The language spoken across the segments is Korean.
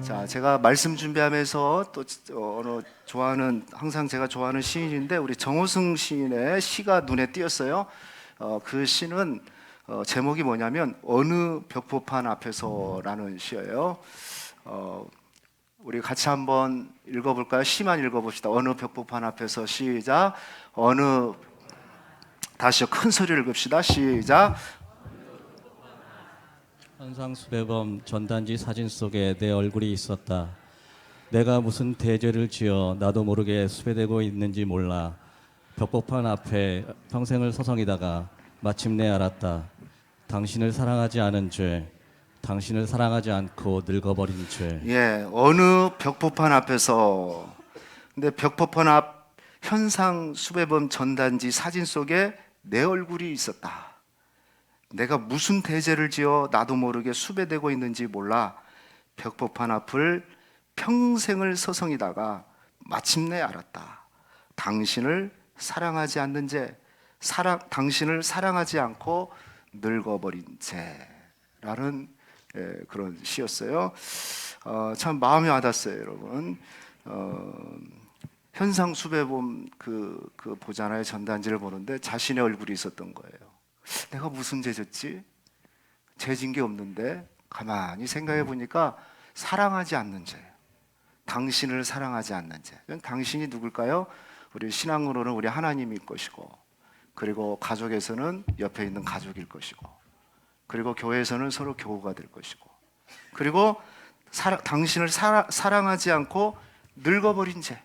자, 제가 말씀 준비하면서 또 좋아하는 항상 제가 좋아하는 시인인데 우리 정호승 시인의 시가 눈에 띄었어요. 그 시는 제목이 뭐냐면 어느 벽보판 앞에서라는 시예요. 우리 같이 한번 읽어볼까요? 시만 읽어봅시다. 어느 벽보판 앞에서 시작. 다시요 큰 소리를 읽읍시다. 시작. 현상수배범 전단지 사진 속에 내 얼굴이 있었다. 내가 무슨 대죄를 지어 나도 모르게 수배되고 있는지 몰라. 벽보판 앞에 평생을 서성이다가 마침내 알았다. 당신을 사랑하지 않은 죄, 당신을 사랑하지 않고 늙어버린 죄. 예, 어느 벽보판 앞에서. 근데 벽보판 앞 현상수배범 전단지 사진 속에 내 얼굴이 있었다. 내가 무슨 대죄를 지어 나도 모르게 수배되고 있는지 몰라 벽보판 앞을 평생을 서성이다가 마침내 알았다. 당신을 사랑하지 않는 죄, 당신을 사랑하지 않고 늙어버린 죄라는 그런 시였어요. 참 마음이 와닿았어요, 여러분. 현상수배범 그 보잖아요. 전단지를 보는데 자신의 얼굴이 있었던 거예요. 내가 무슨 죄 졌지? 죄 진 게 없는데 가만히 생각해 보니까 사랑하지 않는 죄, 당신을 사랑하지 않는 죄. 당신이 누굴까요? 우리 신앙으로는 우리 하나님일 것이고, 그리고 가족에서는 옆에 있는 가족일 것이고, 그리고 교회에서는 서로 교우가 될 것이고, 그리고 당신을 사랑하지 않고 늙어버린 죄.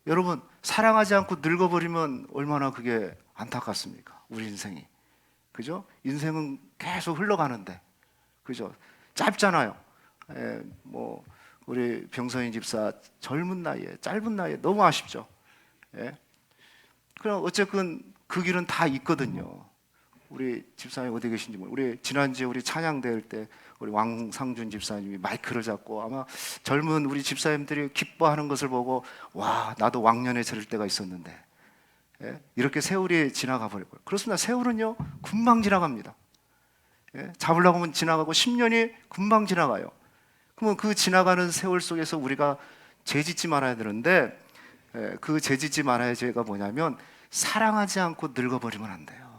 여러분, 사랑하지 않고 늙어버리면 얼마나 그게 안타깝습니까? 우리 인생이. 그죠? 인생은 계속 흘러가는데. 그죠? 짧잖아요. 우리 병선인 집사 젊은 나이에, 짧은 나이에 너무 아쉽죠. 예. 그럼 어쨌든 그 길은 다 있거든요. 우리 집사님 어디 계신지 모르겠어요. 우리 지난주에 우리 찬양대회 때 우리 왕상준 집사님이 마이크를 잡고 아마 젊은 우리 집사님들이 기뻐하는 것을 보고 와, 나도 왕년에 저럴 때가 있었는데, 예? 이렇게 세월이 지나가 버릴 거예요. 그렇습니다. 세월은요 금방 지나갑니다. 예? 잡으려고 하면 지나가고 10년이 금방 지나가요. 그러면 그 지나가는 세월 속에서 우리가 죄짓지 말아야 되는데, 그 죄짓지 말아야 죄가 뭐냐면 사랑하지 않고 늙어버리면 안 돼요.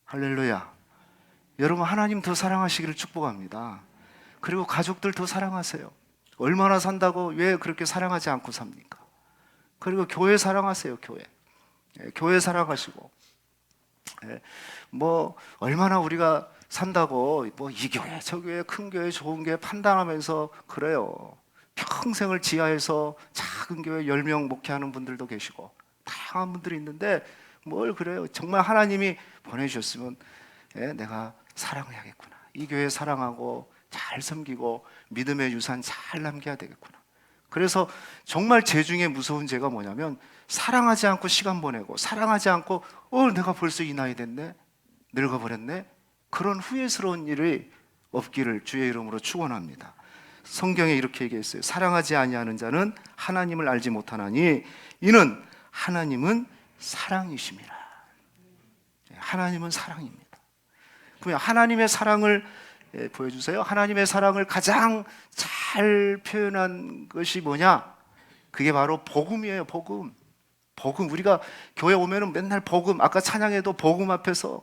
할렐루야. 여러분, 하나님 더 사랑하시기를 축복합니다. 그리고 가족들 더 사랑하세요. 얼마나 산다고 왜 그렇게 사랑하지 않고 삽니까? 그리고 교회 사랑하세요. 교회 사랑하시고, 얼마나 우리가 산다고 이 교회 저 교회 큰 교회 좋은 교회 판단하면서 그래요. 평생을 지하에서 작은 교회 10명 목회하는 분들도 계시고 다양한 분들이 있는데 뭘 그래요. 정말 하나님이 보내주셨으면 내가 사랑해야겠구나, 이 교회 사랑하고 잘 섬기고 믿음의 유산 잘 남겨야 되겠구나. 그래서 정말 죄 중에 무서운 죄가 뭐냐면 사랑하지 않고 시간 보내고, 사랑하지 않고 내가 벌써 이 나이 됐네, 늙어버렸네, 그런 후회스러운 일이 없기를 주의 이름으로 축원합니다. 성경에 이렇게 얘기했어요. 사랑하지 아니하는 자는 하나님을 알지 못하나니 이는 하나님은 사랑이심이라. 하나님은 사랑입니다. 그러면 하나님의 사랑을 보여주세요. 하나님의 사랑을 가장 잘 표현한 것이 뭐냐? 그게 바로 복음이에요. 복음. 우리가 교회 오면은 맨날 복음, 아까 찬양에도 복음 앞에서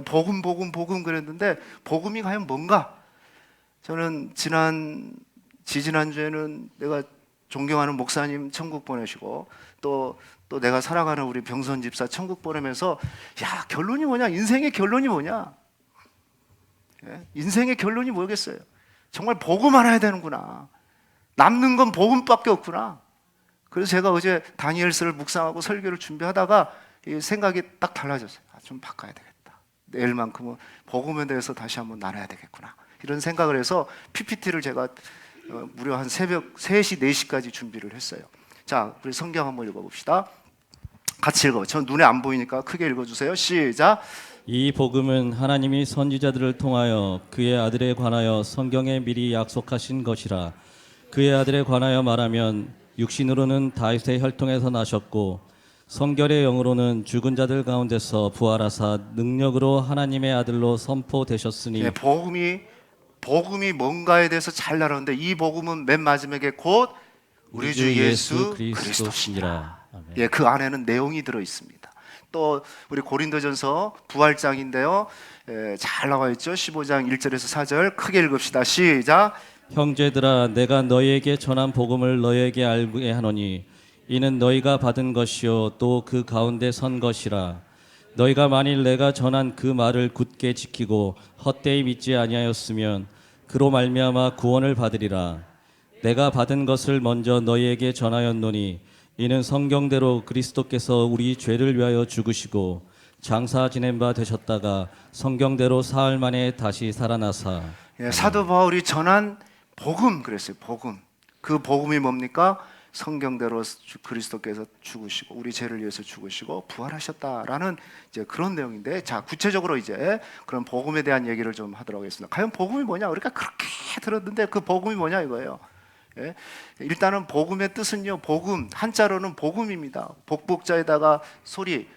복음 그랬는데 복음이 과연 뭔가? 저는 지지난주에는 내가 존경하는 목사님 천국 보내시고 또 내가 사랑하는 우리 병선 집사 천국 보내면서 결론이 뭐냐? 인생의 결론이 뭐냐? 인생의 결론이 뭐겠어요? 정말 복음 알아야 되는구나. 남는 건 복음밖에 없구나. 그래서 제가 어제 다니엘서를 묵상하고 설교를 준비하다가 생각이 딱 달라졌어요. 좀 바꿔야 되겠다. 내일만큼은 복음에 대해서 다시 한번 나눠야 되겠구나. 이런 생각을 해서 PPT를 제가 무려 한 새벽 3시, 4시까지 준비를 했어요. 자, 우리 성경 한번 읽어봅시다. 같이 읽어요. 전 눈에 안 보이니까 크게 읽어주세요. 시작. 이 복음은 하나님이 선지자들을 통하여 그의 아들에 관하여 성경에 미리 약속하신 것이라. 그의 아들에 관하여 말하면 육신으로는 다윗의 혈통에서 나셨고 성결의 영으로는 죽은 자들 가운데서 부활하사 능력으로 하나님의 아들로 선포되셨으니. 복음이 복음이 뭔가에 대해서 잘 나누는데 이 복음은 맨 마지막에 곧 우리 주 예수 그리스도시니라. 아멘. 예, 그 안에는 내용이 들어 있습니다. 또 우리 고린도전서 부활장인데요. 잘 나와 있죠. 15장 1절에서 4절 크게 읽읍시다. 시작. 형제들아 내가 너희에게 전한 복음을 너희에게 알게 하노니 이는 너희가 받은 것이요 또 그 가운데 선 것이라. 너희가 만일 내가 전한 그 말을 굳게 지키고 헛되이 믿지 아니하였으면 그로 말미암아 구원을 받으리라. 내가 받은 것을 먼저 너희에게 전하였노니 이는 성경대로 그리스도께서 우리 죄를 위하여 죽으시고 장사 지낸 바 되셨다가 성경대로 사흘 만에 다시 살아나사. 예, 사도 바울이 전한 복음 그랬어요. 복음. 그 복음이 뭡니까? 성경대로 그리스도께서 죽으시고 우리 죄를 위해서 죽으시고 부활하셨다라는 이제 그런 내용인데, 자 구체적으로 이제 그런 복음에 대한 얘기를 좀 하도록 하겠습니다. 과연 복음이 뭐냐? 우리가 그렇게 들었는데 그 복음이 뭐냐 이거예요. 예? 일단은 복음의 뜻은요, 복음 한자로는 복음입니다. 복복자에다가 소리,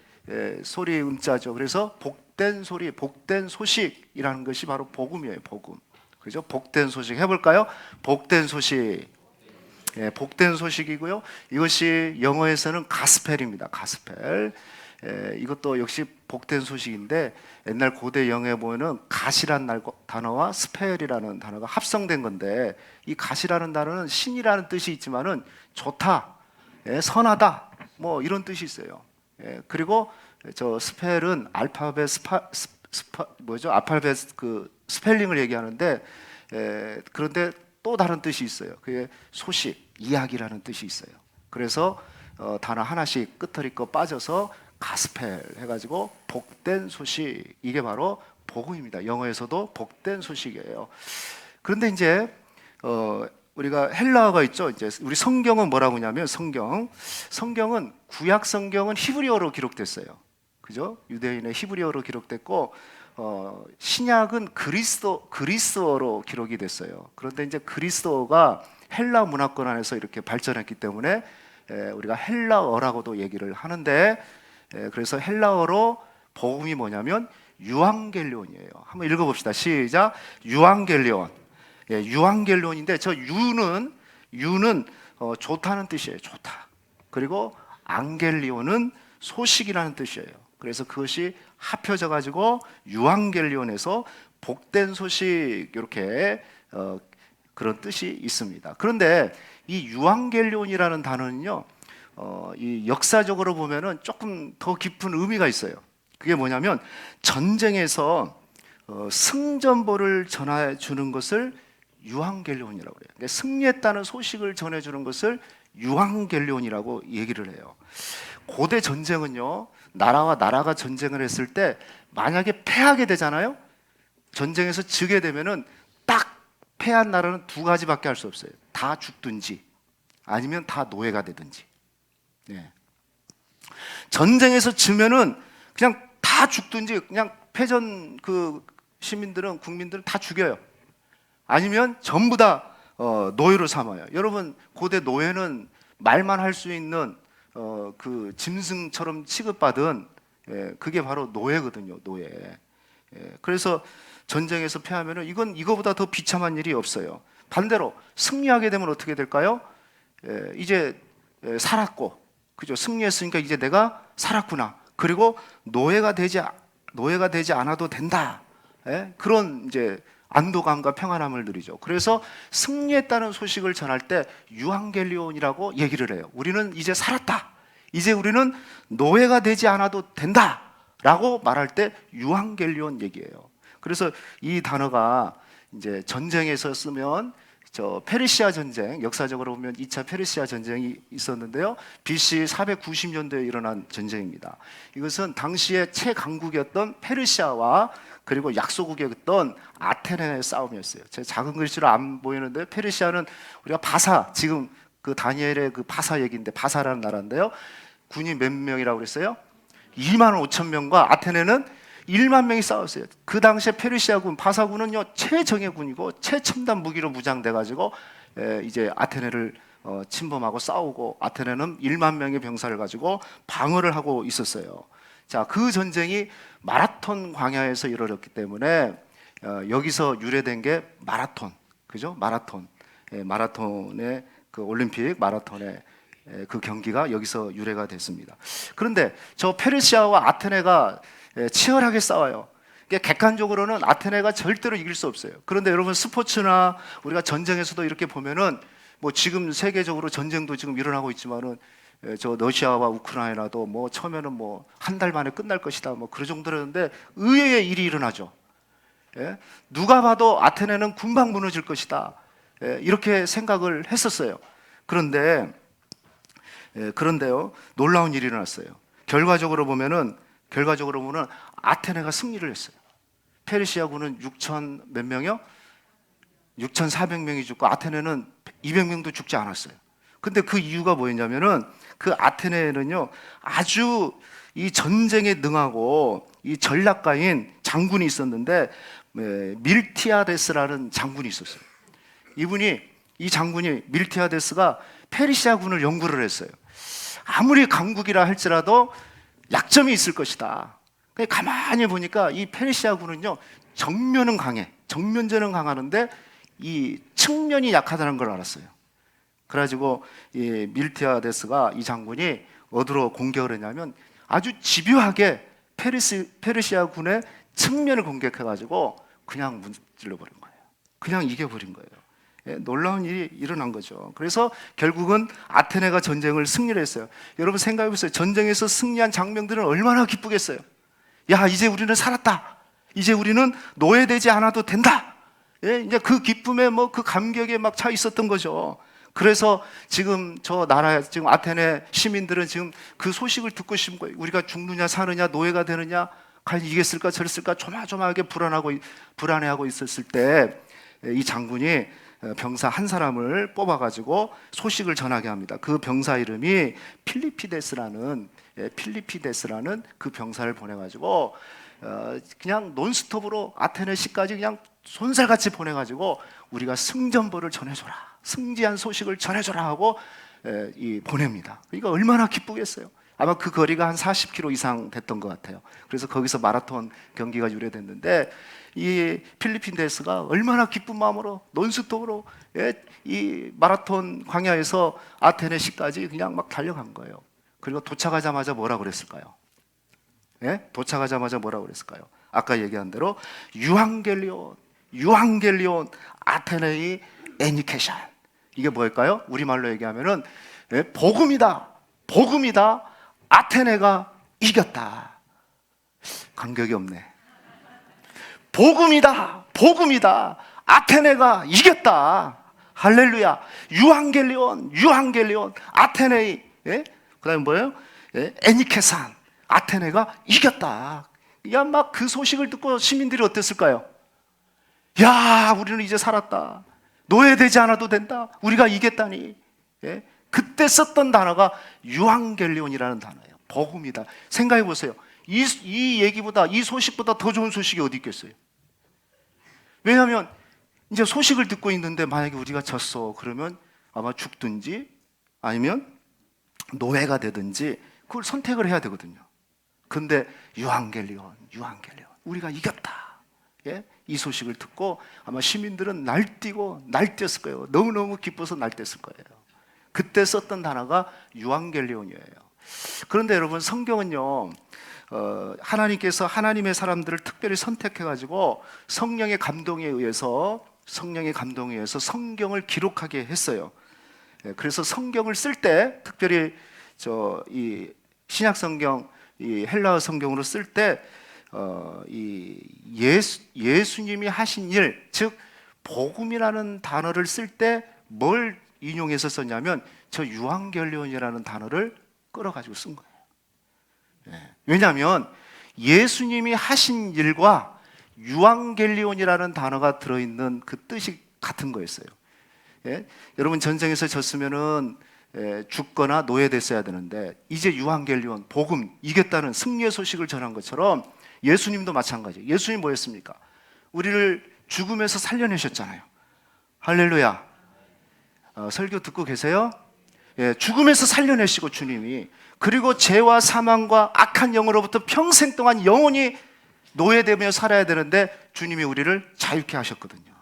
소리 음자죠. 그래서 복된 소리, 복된 소식이라는 것이 바로 복음이에요. 복음. 그죠? 복된 소식 해볼까요? 복된 소식. 예, 복된 소식이고요. 이것이 영어에서는 가스펠입니다. 가스펠. 이것도 역시 복된 소식인데, 옛날 고대 영어에 보면은 갓이라는 단어와 스펠이라는 단어가 합성된 건데, 이 갓이라는 단어는 신이라는 뜻이 있지만은 좋다, 선하다, 뭐 이런 뜻이 있어요. 그리고 저 스펠은 알파벳 알파벳 그 스펠링을 얘기하는데, 그런데 또 다른 뜻이 있어요. 그게 소식, 이야기라는 뜻이 있어요. 그래서 단어 하나씩 끝터리 거 빠져서 가스펠 해가지고 복된 소식, 이게 바로 복음입니다. 영어에서도 복된 소식이에요. 그런데 이제 우리가 헬라어가 있죠. 이제 우리 성경은 뭐라고 하냐면 성경은 구약 성경은 히브리어로 기록됐어요. 그죠? 유대인의 히브리어로 기록됐고, 신약은 그리스어로 기록이 됐어요. 그런데 이제 그리스어가 헬라 문화권 안에서 이렇게 발전했기 때문에 우리가 헬라어라고도 얘기를 하는데, 그래서 헬라어로 복음이 뭐냐면 유앙겔리온이에요. 한번 읽어봅시다. 시작. 유앙겔리온. 유앙겔리온인데 저 유는 좋다는 뜻이에요. 좋다. 그리고 앙겔리온은 소식이라는 뜻이에요. 그래서 그것이 합혀져 가지고 유앙겔리온에서 복된 소식, 이렇게 그런 뜻이 있습니다. 그런데 이 유앙겔리온이라는 단어는요, 이 역사적으로 보면은 조금 더 깊은 의미가 있어요. 그게 뭐냐면 전쟁에서 승전보를 전해 주는 것을 유앙겔리온이라고 해요. 그러니까 승리했다는 소식을 전해 주는 것을 유앙겔리온이라고 얘기를 해요. 고대 전쟁은요, 나라와 나라가 전쟁을 했을 때 만약에 패하게 되잖아요. 전쟁에서 지게 되면은 딱 패한 나라는 두 가지밖에 할 수 없어요. 다 죽든지 아니면 다 노예가 되든지. 예. 전쟁에서 지면은 그냥 다 죽든지, 그냥 패전 그 시민들은, 국민들은 다 죽여요. 아니면 전부 다 노예로 삼아요. 여러분, 고대 노예는 말만 할 수 있는 그 짐승처럼 취급받은, 그게 바로 노예거든요. 노예. 그래서 전쟁에서 패하면은 이거보다 더 비참한 일이 없어요. 반대로 승리하게 되면 어떻게 될까요? 이제 살았고, 그죠? 승리했으니까 이제 내가 살았구나. 그리고 노예가 되지 않아도 된다. 그런 이제 안도감과 평안함을 누리죠. 그래서 승리했다는 소식을 전할 때 유앙겔리온이라고 얘기를 해요. 우리는 이제 살았다. 이제 우리는 노예가 되지 않아도 된다라고 말할 때 유앙겔리온 얘기예요. 그래서 이 단어가 이제 전쟁에서 쓰면, 저 페르시아 전쟁, 역사적으로 보면 2차 페르시아 전쟁이 있었는데요. BC 490년도에 일어난 전쟁입니다. 이것은 당시에 최강국이었던 페르시아와 그리고 약소국이었던 아테네의 싸움이었어요. 제 작은 글씨로 안 보이는데, 페르시아는 우리가 바사, 지금 그 다니엘의 그 바사 얘기인데, 바사라는 나라인데요. 군이 몇 명이라고 그랬어요? 2만 5천 명과 아테네는 1만 명이 싸웠어요. 그 당시에 페르시아군, 바사군은요, 최정예군이고 최첨단 무기로 무장돼가지고 이제 아테네를 침범하고 싸우고, 아테네는 1만 명의 병사를 가지고 방어를 하고 있었어요. 자, 그 전쟁이 마라톤 광야에서 이루어졌기 때문에 여기서 유래된 게 마라톤, 그죠? 마라톤, 마라톤의 그 올림픽 마라톤의 그 경기가 여기서 유래가 됐습니다. 그런데 저 페르시아와 아테네가 치열하게 싸워요. 객관적으로는 아테네가 절대로 이길 수 없어요. 그런데 여러분 스포츠나 우리가 전쟁에서도 이렇게 보면은 뭐 지금 세계적으로 전쟁도 지금 일어나고 있지만은 저 러시아와 우크라이나도 뭐 처음에는 뭐 한 달 만에 끝날 것이다 뭐 그 정도였는데 의외의 일이 일어나죠. 예? 누가 봐도 아테네는 금방 무너질 것이다. 이렇게 생각을 했었어요. 그런데요 놀라운 일이 일어났어요. 결과적으로 보면 아테네가 승리를 했어요. 페르시아군은 6천 몇 명이요? 6,400명이 죽고 아테네는 200명도 죽지 않았어요. 근데 그 이유가 뭐였냐면은 그 아테네는요 아주 이 전쟁에 능하고 이 전략가인 장군이 있었는데 밀티아데스라는 장군이 있었어요. 이 장군이 밀티아데스가 페르시아군을 연구를 했어요. 아무리 강국이라 할지라도 약점이 있을 것이다. 가만히 보니까 이 페르시아군은요 정면은 강해, 정면전은 강하는데 이 측면이 약하다는 걸 알았어요. 그래가지고 이 밀티아데스가 이 장군이 어디로 공격을 했냐면 아주 집요하게 페르시아군의 측면을 공격해가지고 그냥 문질러버린 거예요. 그냥 이겨버린 거예요. 놀라운 일이 일어난 거죠. 그래서 결국은 아테네가 전쟁을 승리를 했어요. 여러분 생각해보세요. 전쟁에서 승리한 장병들은 얼마나 기쁘겠어요. 야, 이제 우리는 살았다. 이제 우리는 노예되지 않아도 된다. 이제 그 기쁨에 뭐 그 감격에 막 차 있었던 거죠. 그래서 지금 저 나라, 지금 아테네 시민들은 지금 그 소식을 듣고 싶은 거예요. 우리가 죽느냐 사느냐 노예가 되느냐 과연 이겠을까 저랬을까 조마조마하게 불안해하고 있었을 때 이 장군이 병사 한 사람을 뽑아가지고 소식을 전하게 합니다. 그 병사 이름이 필리피데스라는 그 병사를 보내가지고 그냥 논스톱으로 아테네 시까지 그냥 손살같이 보내가지고 우리가 승전보를 전해줘라, 승지한 소식을 전해줘라 하고 보냅니다. 그러니까 얼마나 기쁘겠어요. 아마 그 거리가 한 40km 이상 됐던 것 같아요. 그래서 거기서 마라톤 경기가 유래됐는데 이 필리핀데스가 얼마나 기쁜 마음으로 논스톱으로 이 마라톤 광야에서 아테네 시까지 그냥 막 달려간 거예요. 그리고 도착하자마자 뭐라고 그랬을까요? 도착하자마자 뭐라고 그랬을까요? 아까 얘기한 대로 유앙겔리온 아테네의 애니케션. 이게 뭘까요? 우리말로 얘기하면은 복음이다 아테네가 이겼다. 감격이 없네. 복음이다 아테네가 이겼다. 할렐루야. 유앙겔리온 아테네의 그 다음에 뭐예요? 애니케산 아테네가 이겼다. 야, 막 그 소식을 듣고 시민들이 어땠을까요? 야, 우리는 이제 살았다. 노예되지 않아도 된다. 우리가 이겼다니. 그때 썼던 단어가 유앙겔리온이라는 단어예요. 복음이다. 생각해 보세요. 이 얘기보다, 이 소식보다 더 좋은 소식이 어디 있겠어요? 왜냐하면 이제 소식을 듣고 있는데 만약에 우리가 졌어 그러면 아마 죽든지 아니면 노예가 되든지 그걸 선택을 해야 되거든요. 근데 유앙겔리온 우리가 이겼다. 이 소식을 듣고 아마 시민들은 날뛰었을 거예요. 너무너무 기뻐서 날뛰었을 거예요. 그때 썼던 단어가 유앙겔리온이에요. 그런데 여러분 성경은요 하나님께서 하나님의 사람들을 특별히 선택해가지고 성령의 감동에 의해서 성경을 기록하게 했어요. 그래서 성경을 쓸 때 특별히 이 신약 성경, 이 헬라어 성경으로 쓸 때 이 예수님이 하신 일, 즉 복음이라는 단어를 쓸 때 뭘 인용해서 썼냐면 저 유앙겔리온이라는 단어를 끌어가지고 쓴 거예요. 왜냐하면 예수님이 하신 일과 유앙겔리온이라는 단어가 들어있는 그 뜻이 같은 거였어요. 여러분 전쟁에서 졌으면은 죽거나 노예됐어야 되는데 이제 유앙겔리온, 복음, 이겼다는 승리의 소식을 전한 것처럼 예수님도 마찬가지예요. 예수님 뭐였습니까? 우리를 죽음에서 살려내셨잖아요. 할렐루야. 설교 듣고 계세요? 죽음에서 살려내시고 주님이, 그리고 죄와 사망과 악한 영으로부터 평생 동안 영원히 노예되며 살아야 되는데 주님이 우리를 자유케 하셨거든요.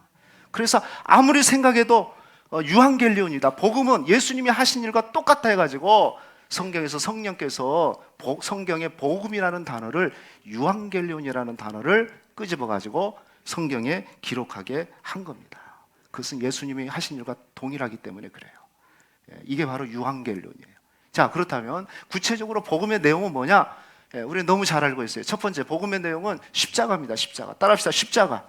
그래서 아무리 생각해도 유한겔리온이다. 복음은 예수님이 하신 일과 똑같다 해가지고 성경에서 성령께서 성경의 복음이라는 단어를 유한겔리온이라는 단어를 끄집어가지고 성경에 기록하게 한 겁니다. 그것은 예수님이 하신 일과 동일하기 때문에 그래요. 이게 바로 유한겔리온이에요. 자, 그렇다면 구체적으로 복음의 내용은 뭐냐? 우리는 너무 잘 알고 있어요. 첫 번째, 복음의 내용은 십자가입니다. 십자가. 따라합시다. 십자가.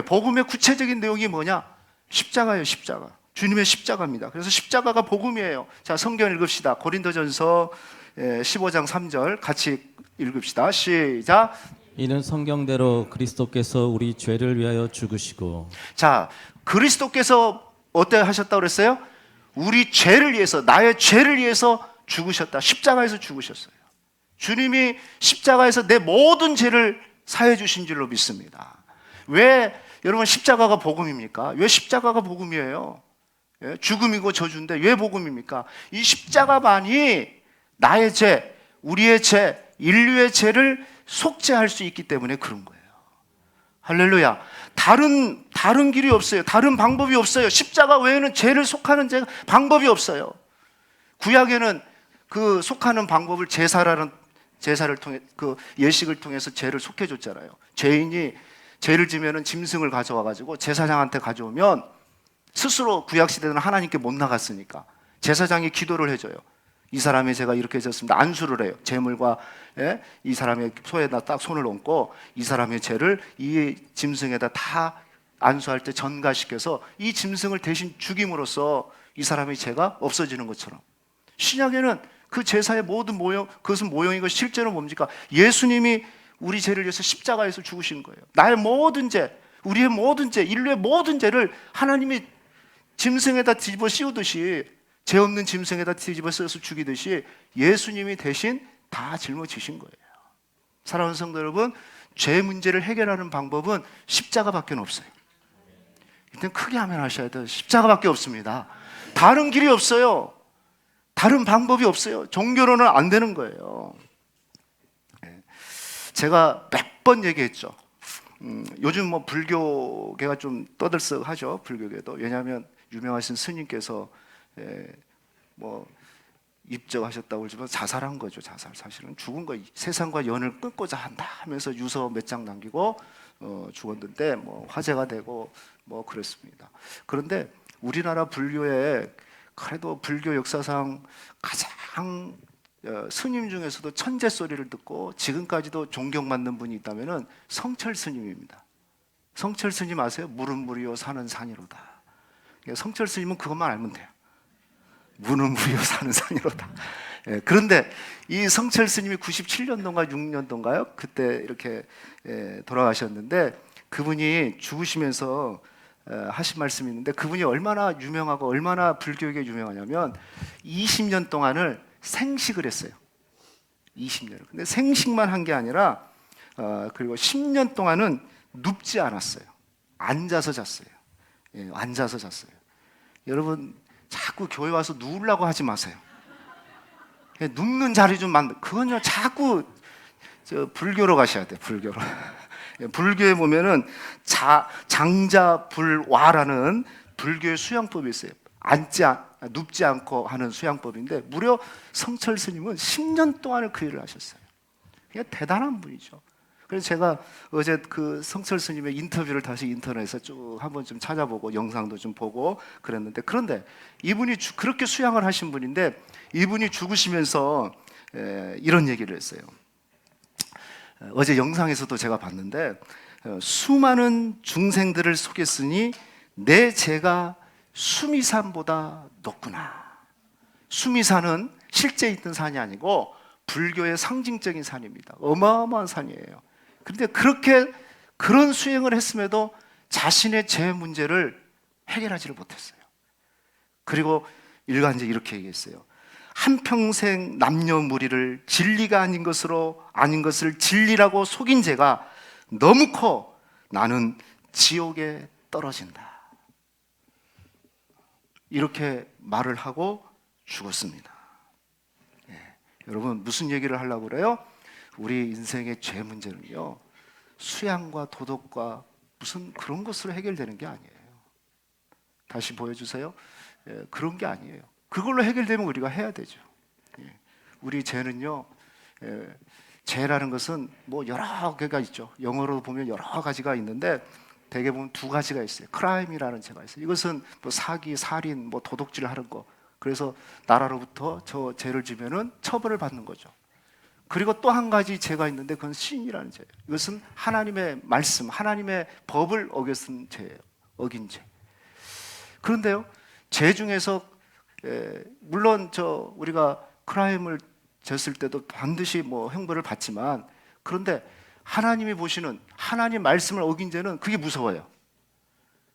복음의 구체적인 내용이 뭐냐? 십자가예요. 십자가. 주님의 십자가입니다. 그래서 십자가가 복음이에요. 자, 성경 읽읍시다. 고린도전서 15장 3절 같이 읽읍시다. 시작. 이는 성경대로 그리스도께서 우리 죄를 위하여 죽으시고. 자, 그리스도께서 어때 하셨다고 그랬어요? 우리 죄를 위해서, 나의 죄를 위해서 죽으셨다. 십자가에서 죽으셨어요. 주님이 십자가에서 내 모든 죄를 사해 주신 줄로 믿습니다. 왜 여러분 십자가가 복음입니까? 왜 십자가가 복음이에요? 죽음이고 저주인데 왜 복음입니까? 이 십자가만이 나의 죄, 우리의 죄, 인류의 죄를 속죄할 수 있기 때문에 그런 거예요. 할렐루야. 다른 길이 없어요. 다른 방법이 없어요. 십자가 외에는 죄를 속하는 방법이 없어요. 구약에는 그 속하는 방법을 제사를 통해, 그 예식을 통해서 죄를 속해줬잖아요. 죄인이 죄를 지면은 짐승을 가져와가지고 제사장한테 가져오면 스스로 구약시대는 하나님께 못 나갔으니까 제사장이 기도를 해줘요. 이 사람의 죄가 이렇게 졌습니다. 안수를 해요. 제물과 이 사람의 소에다 딱 손을 얹고 이 사람의 죄를 이 짐승에다 다 안수할 때 전가시켜서 이 짐승을 대신 죽임으로써 이 사람의 죄가 없어지는 것처럼, 신약에는 그 제사의 모든 모형, 그것은 모형이고 실제로 뭡니까? 예수님이 우리 죄를 위해서 십자가에서 죽으신 거예요. 나의 모든 죄, 우리의 모든 죄, 인류의 모든 죄를 하나님이 짐승에다 뒤집어 씌우듯이, 죄 없는 짐승에다 뒤집어 씌워서 죽이듯이 예수님이 대신 다 짊어지신 거예요. 사랑하는 성도 여러분, 죄 문제를 해결하는 방법은 십자가밖에 없어요. 일단 크게 하면 하셔야 돼요. 십자가밖에 없습니다. 다른 길이 없어요. 다른 방법이 없어요. 종교로는 안 되는 거예요. 제가 몇 번 얘기했죠. 요즘 뭐 불교계가 좀 떠들썩하죠. 불교계도. 왜냐하면 유명하신 스님께서 뭐 입적하셨다고 그러지만 자살한 거죠. 자살. 사실은 죽은 거, 세상과 연을 끊고자 한다 하면서 유서 몇 장 남기고 죽었는데 뭐 화제가 되고 뭐 그랬습니다. 그런데 우리나라 불교에 그래도 불교 역사상 가장 스님 중에서도 천재 소리를 듣고 지금까지도 존경받는 분이 있다면은 성철 스님입니다. 성철 스님 아세요? 물은 물이요 산은 산이로다. 성철 스님은 그것만 알면 돼요. 물은 물이요 산은 산이로다. 그런데 이 성철 스님이 97년도인가 6년도인가요? 그때 이렇게 돌아가셨는데, 그분이 죽으시면서 하신 말씀이 있는데, 그분이 얼마나 유명하고 얼마나 불교에게 유명하냐면 20년 동안을 생식을 했어요. 20년을. 근데 생식만 한 게 아니라 그리고 10년 동안은 눕지 않았어요. 앉아서 잤어요. 앉아서 잤어요. 여러분 자꾸 교회 와서 누우려고 하지 마세요. 눕는 자리 좀 그건요, 자꾸 불교로 가셔야 돼요. 불교로. 불교에 보면은 장자불와라는 불교의 수양법이 있어요. 눕지 않고 하는 수양법인데, 무려 성철 스님은 10년 동안을 그 일을 하셨어요. 그냥 대단한 분이죠. 그래서 제가 어제 그 성철 스님의 인터뷰를 다시 인터넷에서 쭉 한번 좀 찾아보고 영상도 좀 보고 그랬는데, 그런데 이분이 그렇게 수양을 하신 분인데, 이분이 죽으시면서 이런 얘기를 했어요. 어제 영상에서도 제가 봤는데, 수많은 중생들을 속였으니 내 죄가 수미산보다 높구나. 수미산은 실제 있던 산이 아니고 불교의 상징적인 산입니다. 어마어마한 산이에요. 그런데 그런 수행을 했음에도 자신의 죄 문제를 해결하지를 못했어요. 그리고 일간지 이렇게 얘기했어요. 한평생 남녀무리를 진리가 아닌 것을 진리라고 속인 죄가 너무 커 나는 지옥에 떨어진다. 이렇게 말을 하고 죽었습니다. 여러분 무슨 얘기를 하려고 그래요? 우리 인생의 죄 문제는요, 수양과 도덕과 무슨 그런 것으로 해결되는 게 아니에요. 다시 보여주세요. 그런 게 아니에요. 그걸로 해결되면 우리가 해야 되죠. 우리 죄는요, 죄라는 것은 뭐 여러 개가 있죠. 영어로 보면 여러 가지가 있는데 대개 보면 두 가지가 있어요. 크라임이라는 죄가 있어요. 이것은 뭐 사기, 살인, 뭐 도둑질 하는 거. 그래서 나라로부터 저 죄를 지면은 처벌을 받는 거죠. 그리고 또 한 가지 죄가 있는데 그건 신이라는 죄예요. 이것은 하나님의 말씀, 하나님의 법을 어겼은 죄예요. 어긴 죄. 그런데요, 죄 중에서 물론 우리가 크라임을 졌을 때도 반드시 뭐 형벌을 받지만, 그런데 하나님이 보시는 하나님 말씀을 어긴 죄는 그게 무서워요.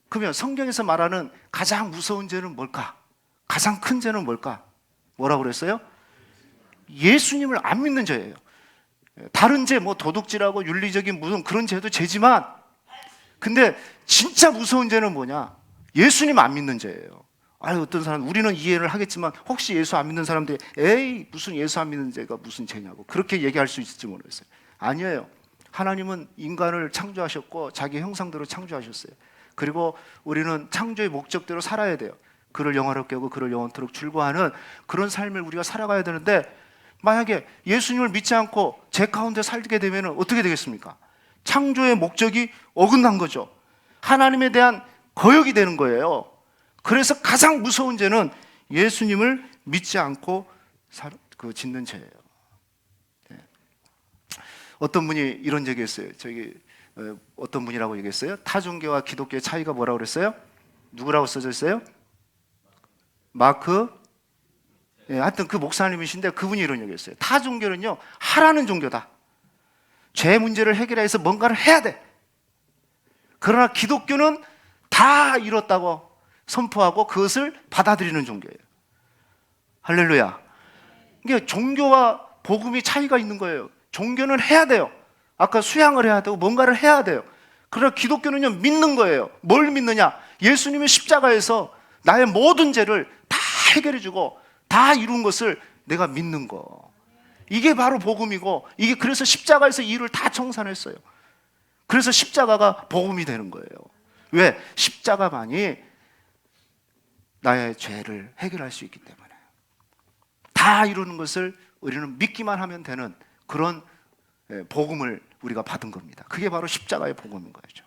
그러면 성경에서 말하는 가장 무서운 죄는 뭘까? 가장 큰 죄는 뭘까? 뭐라고 그랬어요? 예수님을 안 믿는 죄예요. 다른 죄, 뭐 도둑질하고 윤리적인 무슨 그런 죄도 죄지만, 근데 진짜 무서운 죄는 뭐냐? 예수님 안 믿는 죄예요. 어떤 사람, 우리는 이해를 하겠지만 혹시 예수 안 믿는 사람들이 에이 무슨 예수 안 믿는 죄가 무슨 죄냐고 그렇게 얘기할 수 있을지 모르겠어요. 아니에요. 하나님은 인간을 창조하셨고 자기 형상대로 창조하셨어요. 그리고 우리는 창조의 목적대로 살아야 돼요. 그를 영화롭게 하고 그를 영원토록 즐거워하는 그런 삶을 우리가 살아가야 되는데, 만약에 예수님을 믿지 않고 죄 가운데 살게 되면 어떻게 되겠습니까? 창조의 목적이 어긋난 거죠. 하나님에 대한 거역이 되는 거예요. 그래서 가장 무서운 죄는 예수님을 믿지 않고 짓는 죄예요. 어떤 분이 이런 얘기했어요. 어떤 분이라고 얘기했어요? 타종교와 기독교의 차이가 뭐라고 그랬어요? 누구라고 써져 있어요? 마크? 하여튼 그 목사님이신데 그분이 이런 얘기했어요. 타종교는요, 하라는 종교다. 죄 문제를 해결해서 뭔가를 해야 돼. 그러나 기독교는 다 이뤘다고 선포하고 그것을 받아들이는 종교예요. 할렐루야. 이게 종교와 복음이 차이가 있는 거예요. 종교는 해야 돼요. 아까 수양을 해야 되고 뭔가를 해야 돼요. 그러나 기독교는요, 믿는 거예요. 뭘 믿느냐? 예수님이 십자가에서 나의 모든 죄를 다 해결해주고 다 이룬 것을 내가 믿는 거. 이게 바로 복음이고, 이게 그래서 십자가에서 이 일을 다 청산했어요. 그래서 십자가가 복음이 되는 거예요. 왜? 십자가만이 나의 죄를 해결할 수 있기 때문에. 다 이루는 것을 우리는 믿기만 하면 되는 그런 복음을 우리가 받은 겁니다. 그게 바로 십자가의 복음인 거죠.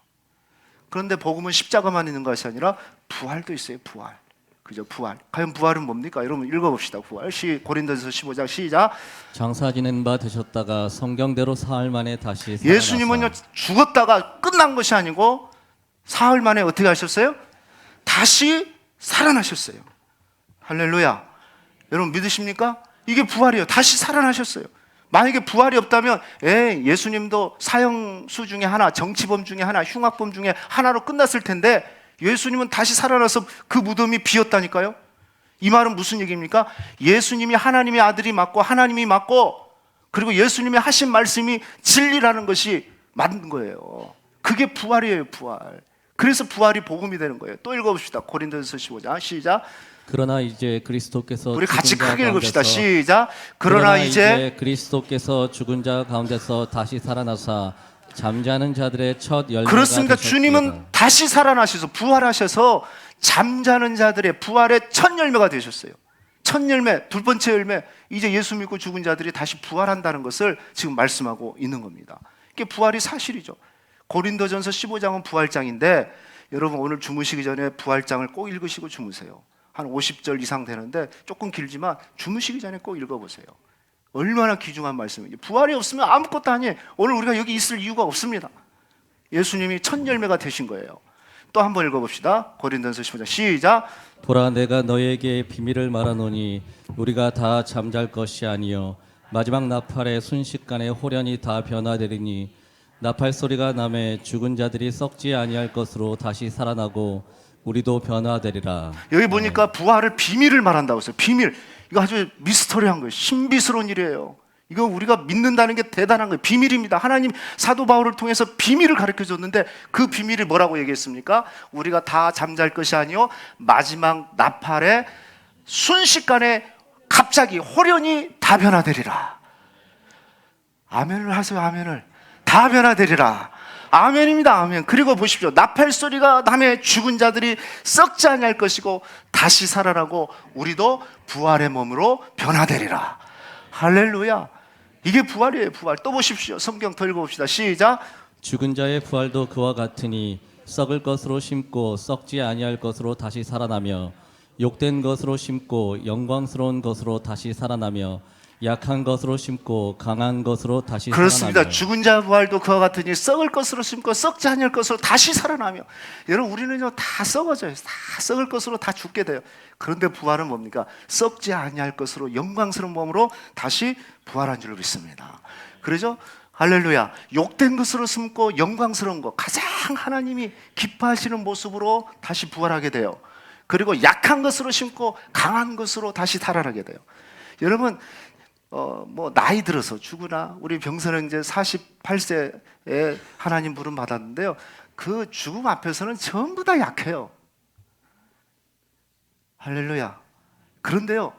그런데 복음은 십자가만 있는 것이 아니라 부활도 있어요. 부활. 그죠? 부활. 과연 부활은 뭡니까? 여러분 읽어봅시다. 부활. 고린도전서 15장 시작. 장사 지낸 바 되셨다가 성경대로 사흘 만에 다시 살아나사. 예수님은요, 죽었다가 끝난 것이 아니고 사흘 만에 어떻게 하셨어요? 다시 살아나셨어요. 할렐루야. 여러분 믿으십니까? 이게 부활이에요. 다시 살아나셨어요. 만약에 부활이 없다면 예수님도 사형수 중에 하나, 정치범 중에 하나, 흉악범 중에 하나로 끝났을 텐데, 예수님은 다시 살아나서 그 무덤이 비었다니까요. 이 말은 무슨 얘기입니까? 예수님이 하나님의 아들이 맞고 하나님이 맞고, 그리고 예수님이 하신 말씀이 진리라는 것이 맞는 거예요. 그게 부활이에요. 부활. 그래서 부활이 복음이 되는 거예요. 또 읽어봅시다. 고린도전서 15장 시작. 그러나 이제 그리스도께서 우리 같이 죽은 자 크게 읽읍시다. 가운데서 시작. 그러나 이제 그리스도께서 죽은 자 가운데서 다시 살아나사 잠자는 자들의 첫 열매가 그렇습니다. 되셨습니다. 주님은 다시 살아나셔서 부활하셔서 잠자는 자들의 부활의 첫 열매가 되셨어요. 첫 열매, 두 번째 열매, 이제 예수 믿고 죽은 자들이 다시 부활한다는 것을 지금 말씀하고 있는 겁니다. 이게 부활이 사실이죠. 고린도전서 15장은 부활장인데, 여러분 오늘 주무시기 전에 부활장을 꼭 읽으시고 주무세요. 한 50절 이상 되는데 조금 길지만 주무시기 전에 꼭 읽어보세요. 얼마나 귀중한 말씀이에요. 부활이 없으면 아무것도 아니에요. 오늘 우리가 여기 있을 이유가 없습니다. 예수님이 첫 열매가 되신 거예요. 또 한번 읽어봅시다. 고린도전서 15장 시작. 보라 내가 너에게 비밀을 말하노니 우리가 다 잠잘 것이 아니요 마지막 나팔의 순식간에 홀연히 다 변화되리니 나팔 소리가 나매 죽은 자들이 썩지 아니할 것으로 다시 살아나고 우리도 변화되리라. 여기 보니까 부활을 비밀을 말한다고 했어요. 비밀. 이거 아주 미스터리한 거예요. 신비스러운 일이에요. 이거 우리가 믿는다는 게 대단한 거예요. 비밀입니다. 하나님 사도 바울을 통해서 비밀을 가르쳐 줬는데 그 비밀이 뭐라고 얘기했습니까? 우리가 다 잠잘 것이 아니요 마지막 나팔에 순식간에 갑자기 홀연히 다 변화되리라. 아멘을 하세요. 아멘을. 다 변화되리라. 아멘입니다. 아멘. 그리고 보십시오. 나팔 소리가 나매 죽은 자들이 썩지 아니할 것이고 다시 살아나고 우리도 부활의 몸으로 변화되리라. 할렐루야. 이게 부활이에요. 부활. 또 보십시오. 성경 더 읽어봅시다. 시작. 죽은 자의 부활도 그와 같으니 썩을 것으로 심고 썩지 아니할 것으로 다시 살아나며 욕된 것으로 심고 영광스러운 것으로 다시 살아나며 약한 것으로 심고 강한 것으로 다시 그렇습니다. 살아나며 죽은 자 부활도 그와 같으니 썩을 것으로 심고 썩지 아니할 것으로 다시 살아나며. 여러분 우리는요 다 썩어져요. 다 썩을 것으로 다 죽게 돼요. 그런데 부활은 뭡니까? 썩지 아니할 것으로 영광스러운 몸으로 다시 부활한 줄로 믿습니다. 그러죠? 할렐루야. 욕된 것으로 숨고 영광스러운 것, 가장 하나님이 기뻐하시는 모습으로 다시 부활하게 돼요. 그리고 약한 것으로 심고 강한 것으로 다시 살아나게 돼요. 여러분 뭐 나이 들어서 죽으나 우리 병선 형제 48세에 하나님 부름 받았는데요. 그 죽음 앞에서는 전부 다 약해요. 할렐루야. 그런데요,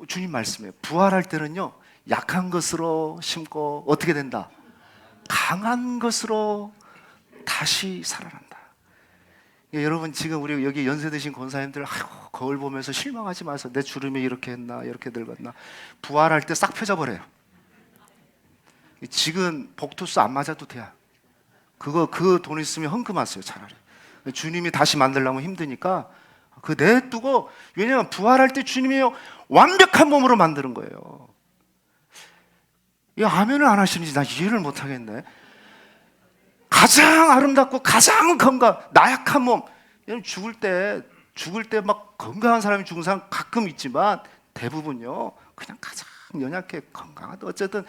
주님 말씀이에요. 부활할 때는요, 약한 것으로 심고 어떻게 된다? 강한 것으로 다시 살아난다. 예, 여러분 지금 우리 여기 연세 드신 권사님들 아이고 거울 보면서 실망하지 마세요. 내 주름이 이렇게 했나 이렇게 늙었나. 부활할 때 싹 펴져버려요. 지금 복토스 안 맞아도 돼요. 그 돈 있으면 헌금하세요. 차라리. 주님이 다시 만들려면 힘드니까 그 내두고. 왜냐하면 부활할 때 주님이요 완벽한 몸으로 만드는 거예요. 이 아멘을 안 하시는지 나 이해를 못 하겠네. 가장 아름답고 가장 건강, 나약한 몸. 죽을 때 막 건강한 사람이 죽은 사람 가끔 있지만 대부분요 그냥 가장 연약해 건강하다. 어쨌든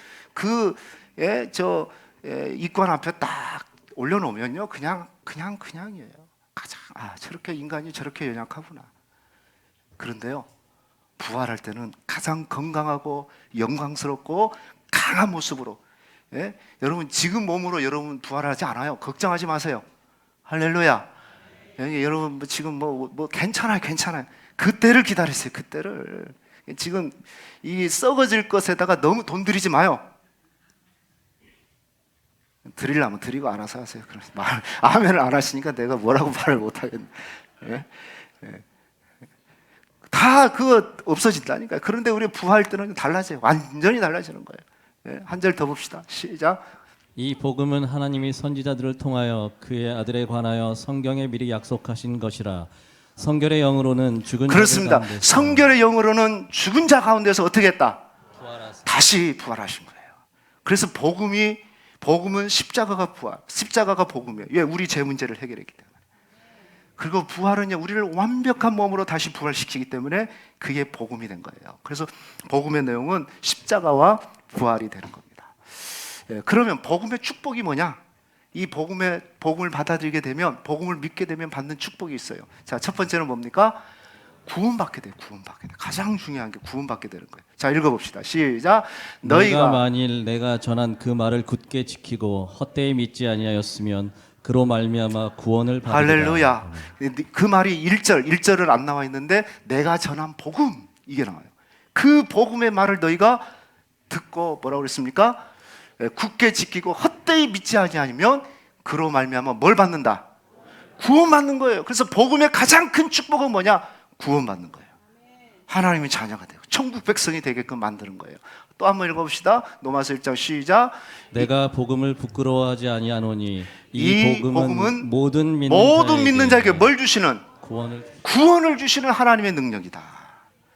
입관 앞에 딱 올려놓으면요 그냥이에요. 가장 저렇게 인간이 저렇게 연약하구나. 그런데요 부활할 때는 가장 건강하고 영광스럽고 강한 모습으로. 예? 여러분 지금 몸으로 여러분 부활하지 않아요. 걱정하지 마세요. 할렐루야. 예, 여러분 지금 뭐 괜찮아요. 그때를 기다리세요. 그때를. 지금 이 썩어질 것에다가 너무 돈 들이지 마요. 드리려면 드리고 알아서 하세요. 아멘을 안 하시니까 내가 뭐라고 말을 못 하겠네. 예? 다 그거 없어진다니까요. 그런데 우리 부활 때는 달라져요. 완전히 달라지는 거예요. 한 절 더 봅시다. 시작. 이 복음은 하나님이 선지자들을 통하여 그의 아들에 관하여 성경에 미리 약속하신 것이라. 성결의 영으로는 죽은 그렇습니다. 자들 가운데서 성결의 영으로는 죽은 자 가운데서 어떻게 했다? 부활하사. 다시 부활하신 거예요. 그래서 복음은 십자가가 복음이에요. 왜? 우리 죄 문제를 해결했기 때문에. 그리고 부활은요 우리를 완벽한 몸으로 다시 부활시키기 때문에 그게 복음이 된 거예요. 그래서 복음의 내용은 십자가와 부활이 되는 겁니다. 예, 그러면 복음의 축복이 뭐냐? 이 복음을 받아들이게 되면, 복음을 믿게 되면 받는 축복이 있어요. 자, 첫 번째는 뭡니까? 구원받게 돼요. 가장 중요한 게 구원받게 되는 거예요. 자, 읽어봅시다. 시작. 너희가 만일 내가 전한 그 말을 굳게 지키고 헛되이 믿지 아니하였으면 그로 말미암아 구원을 받으리라. 할렐루야. 그 말이 1절은 안 나와 있는데 내가 전한 복음 이게 나와요. 그 복음의 말을 너희가 듣고 뭐라고 그랬습니까? 굳게 지키고 헛되이 믿지 아니하면 그로 말미암아 뭘 받는다? 구원받는 거예요. 그래서 복음의 가장 큰 축복은 뭐냐? 구원받는 거예요. 하나님의 자녀가 되고 천국 백성이 되게끔 만드는 거예요. 또 한번 읽어봅시다. 로마서 1장 시작. 내가 복음을 부끄러워하지 아니하노니 이 이 복음은 모든 믿는 자에게 뭘 주시는? 구원을 주시는 하나님의 능력이다.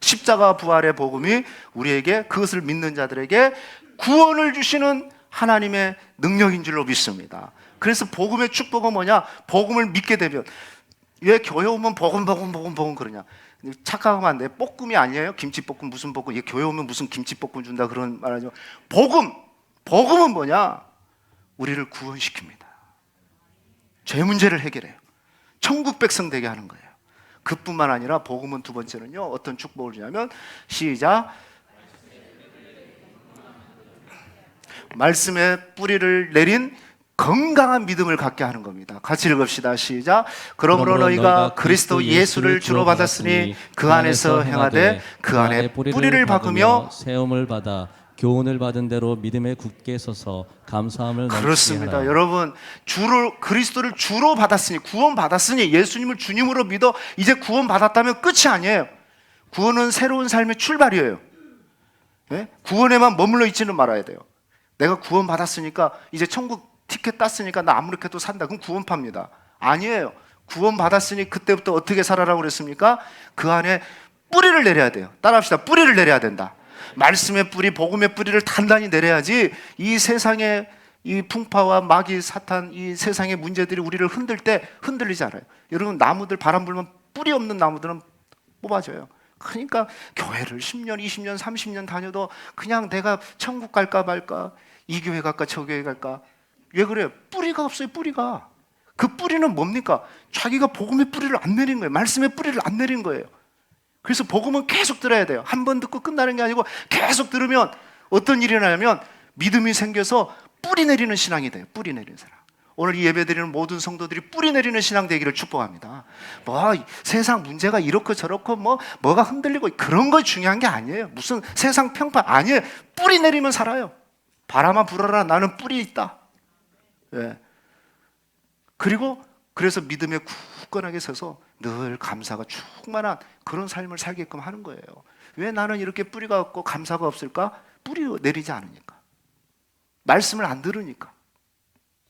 십자가 부활의 복음이 우리에게, 그것을 믿는 자들에게 구원을 주시는 하나님의 능력인 줄로 믿습니다. 그래서 복음의 축복은 뭐냐? 복음을 믿게 되면. 왜 교회 오면 복음 그러냐? 착각하면 안 돼요. 볶음이 아니에요. 김치볶음 무슨 볶음. 이게 교회 오면 무슨 김치볶음 준다 그런 말 하죠. 복음은 뭐냐? 우리를 구원시킵니다. 죄 문제를 해결해요. 천국 백성 되게 하는 거예요. 그뿐만 아니라 복음은 두 번째는요 어떤 축복을 주냐면 시작. 말씀의 뿌리를 내린 건강한 믿음을 갖게 하는 겁니다. 같이 읽읍시다. 시작. 그러므로 너희가 그리스도 예수를 주로 받았으니 그 안에서 행하되 그 안에 뿌리를 박으며 세움을 받아 교훈을 받은 대로 믿음에 굳게 서서 감사함을 넘치게 그렇습니다. 하라. 여러분, 그리스도를 주로 받았으니, 구원 받았으니, 예수님을 주님으로 믿어 이제 구원 받았다면 끝이 아니에요. 구원은 새로운 삶의 출발이에요. 네? 구원에만 머물러 있지는 말아야 돼요. 내가 구원 받았으니까 이제 천국 티켓 땄으니까 나 아무렇게도 산다. 그럼 구원파입니다. 아니에요. 구원 받았으니 그때부터 어떻게 살아라고 그랬습니까? 그 안에 뿌리를 내려야 돼요. 따라합시다. 뿌리를 내려야 된다. 말씀의 뿌리, 복음의 뿌리를 단단히 내려야지 이 세상의 이 풍파와 마귀, 사탄, 이 세상의 문제들이 우리를 흔들 때 흔들리지 않아요. 여러분, 나무들 바람 불면 뿌리 없는 나무들은 뽑아져요. 그러니까 교회를 10년, 20년, 30년 다녀도 그냥 내가 천국 갈까 말까, 이 교회 갈까 저 교회 갈까. 왜 그래요? 뿌리가 없어요. 뿌리가. 그 뿌리는 뭡니까? 자기가 복음의 뿌리를 안 내린 거예요. 말씀의 뿌리를 안 내린 거예요. 그래서 복음은 계속 들어야 돼요. 한 번 듣고 끝나는 게 아니고 계속 들으면 어떤 일이 나냐면 믿음이 생겨서 뿌리 내리는 신앙이 돼요. 뿌리 내리는 사람. 오늘 이 예배 드리는 모든 성도들이 뿌리 내리는 신앙 되기를 축복합니다. 뭐 세상 문제가 이렇고 저렇고 뭐가 흔들리고 그런 거 중요한 게 아니에요. 무슨 세상 평판 아니에요. 뿌리 내리면 살아요. 바람아 불어라, 나는 뿌리 있다. 예. 그리고 그래서 믿음에 굳건하게 서서 늘 감사가 충만한 그런 삶을 살게끔 하는 거예요. 왜 나는 이렇게 뿌리가 없고 감사가 없을까? 뿌리 내리지 않으니까. 말씀을 안 들으니까.